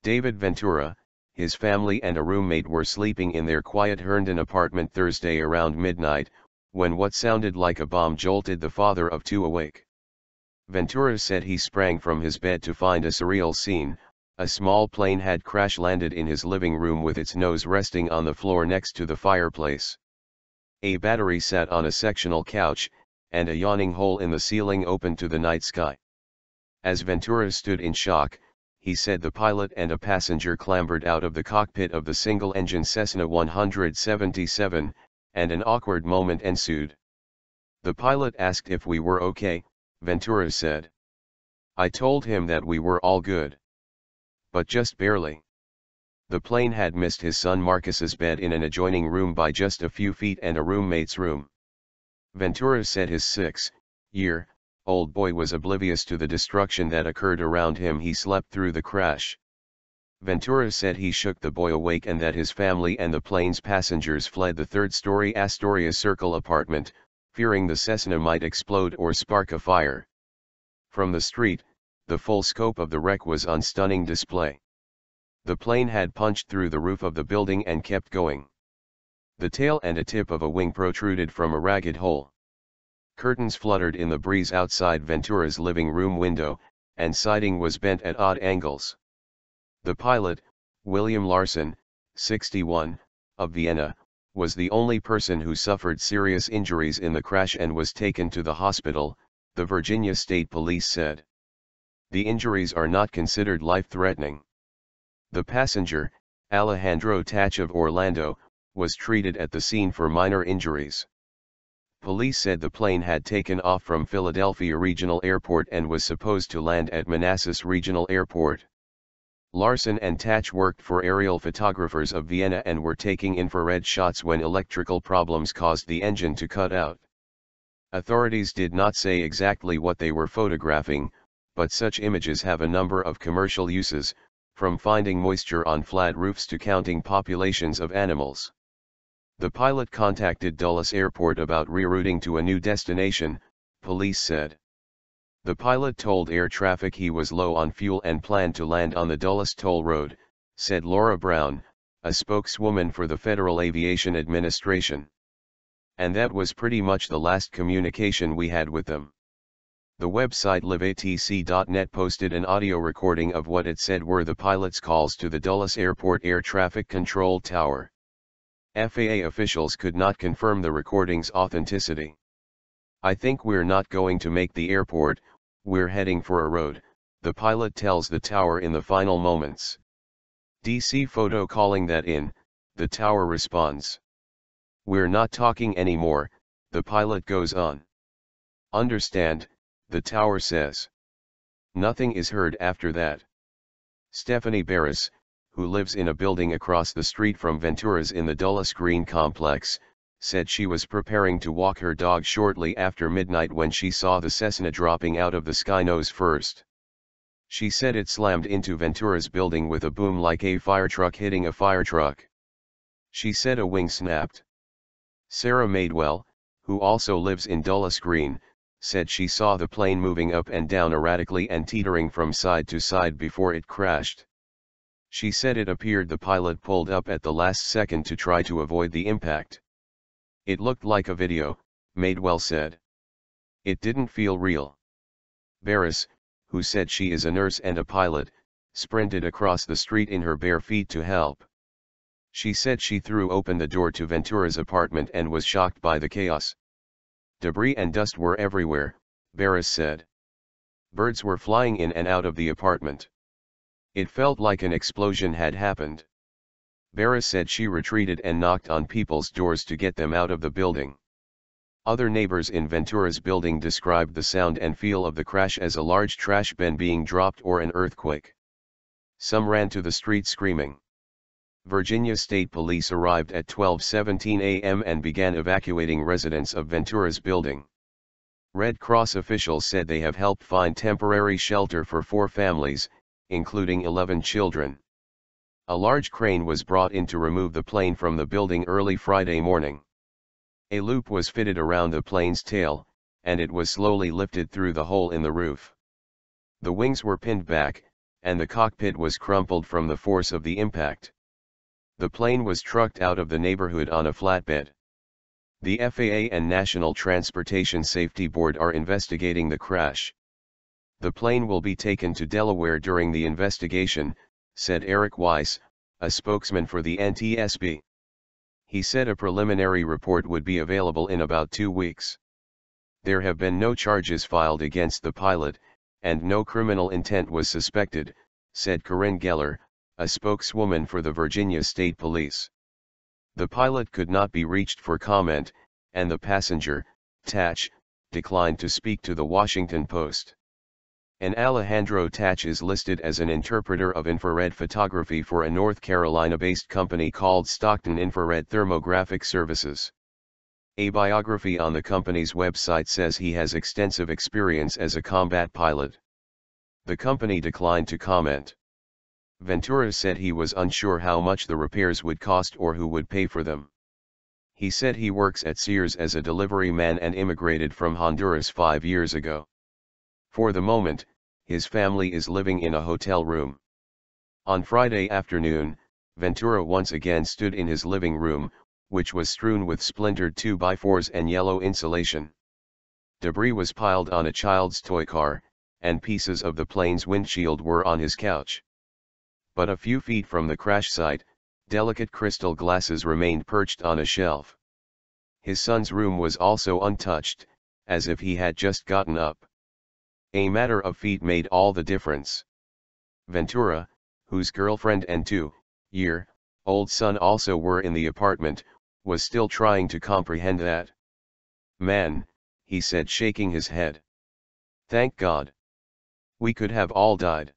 David Ventura, his family and a roommate were sleeping in their quiet Herndon apartment Thursday around midnight, when what sounded like a bomb jolted the father of two awake. Ventura said he sprang from his bed to find a surreal scene. A small plane had crash-landed in his living room with its nose resting on the floor next to the fireplace. A battery sat on a sectional couch, and a yawning hole in the ceiling opened to the night sky. As Ventura stood in shock, he said the pilot and a passenger clambered out of the cockpit of the single-engine Cessna 177, and an awkward moment ensued. The pilot asked if we were okay, Ventura said. I told him that we were all good. But just barely. The plane had missed his son Markus's bed in an adjoining room by just a few feet and a roommate's room. Ventura said his 6-year-old boy was oblivious to the destruction that occurred around him. He slept through the crash. Ventura said he shook the boy awake and that his family and the plane's passengers fled the third-story Astoria Circle apartment, fearing the Cessna might explode or spark a fire. From the street, the full scope of the wreck was on stunning display. The plane had punched through the roof of the building and kept going. The tail and a tip of a wing protruded from a ragged hole. Curtains fluttered in the breeze outside Ventura's living room window, and siding was bent at odd angles. The pilot, William Larson, 61, of Vienna, was the only person who suffered serious injuries in the crash and was taken to the hospital, the Virginia State Police said. The injuries are not considered life-threatening. The passenger, Alejandro Tach of Orlando, was treated at the scene for minor injuries. Police said the plane had taken off from Philadelphia Regional Airport and was supposed to land at Manassas Regional Airport. Larson and Tach worked for aerial photographers of Vienna and were taking infrared shots when electrical problems caused the engine to cut out. Authorities did not say exactly what they were photographing, but such images have a number of commercial uses, from finding moisture on flat roofs to counting populations of animals. The pilot contacted Dulles Airport about rerouting to a new destination, police said. The pilot told air traffic he was low on fuel and planned to land on the Dulles Toll Road, said Laura Brown, a spokeswoman for the Federal Aviation Administration. And that was pretty much the last communication we had with them. The website liveatc.net posted an audio recording of what it said were the pilot's calls to the Dulles Airport Air Traffic Control Tower. FAA officials could not confirm the recording's authenticity. I think we're not going to make the airport, we're heading for a road, the pilot tells the tower in the final moments. DC photo calling that in, the tower responds. We're not talking anymore, the pilot goes on. Understand, the tower says. Nothing is heard after that. Stephanie Barris, who lives in a building across the street from Ventura's in the Dulles Green complex, said she was preparing to walk her dog shortly after midnight when she saw the Cessna dropping out of the sky nose first. She said it slammed into Ventura's building with a boom like a fire truck hitting a fire truck. She said a wing snapped. Sarah Madewell, who also lives in Dulles Green, said she saw the plane moving up and down erratically and teetering from side to side before it crashed. She said it appeared the pilot pulled up at the last second to try to avoid the impact. It looked like a video, Madewell said. It didn't feel real. Barris, who said she is a nurse and a pilot, sprinted across the street in her bare feet to help. She said she threw open the door to Ventura's apartment and was shocked by the chaos. Debris and dust were everywhere, Barris said. Birds were flying in and out of the apartment. It felt like an explosion had happened. Barris said she retreated and knocked on people's doors to get them out of the building. Other neighbors in Ventura's building described the sound and feel of the crash as a large trash bin being dropped or an earthquake. Some ran to the street screaming. Virginia State Police arrived at 12:17 a.m. and began evacuating residents of Ventura's building. Red Cross officials said they have helped find temporary shelter for 4 families, including 11 children. A large crane was brought in to remove the plane from the building early Friday morning. A loop was fitted around the plane's tail, and it was slowly lifted through the hole in the roof. The wings were pinned back, and the cockpit was crumpled from the force of the impact. The plane was trucked out of the neighborhood on a flatbed. The FAA and National Transportation Safety Board are investigating the crash. The plane will be taken to Delaware during the investigation, said Eric Weiss, a spokesman for the NTSB. He said a preliminary report would be available in about 2 weeks. There have been no charges filed against the pilot, and no criminal intent was suspected, said Corinne Geller, a spokeswoman for the Virginia State Police. The pilot could not be reached for comment, and the passenger, Tatch, declined to speak to the Washington Post. An Alejandro Tatch is listed as an interpreter of infrared photography for a North Carolina-based company called Stockton Infrared Thermographic Services. A biography on the company's website says he has extensive experience as a combat pilot. The company declined to comment. Ventura said he was unsure how much the repairs would cost or who would pay for them. He said he works at Sears as a delivery man and immigrated from Honduras 5 years ago. For the moment, his family is living in a hotel room. On Friday afternoon, Ventura once again stood in his living room, which was strewn with splintered 2x4s and yellow insulation. Debris was piled on a child's toy car, and pieces of the plane's windshield were on his couch. But a few feet from the crash site, delicate crystal glasses remained perched on a shelf. His son's room was also untouched, as if he had just gotten up. A matter of feet made all the difference. Ventura, whose girlfriend and 2-year-old son also were in the apartment, was still trying to comprehend that. "Man," he said, shaking his head. "Thank God. We could have all died."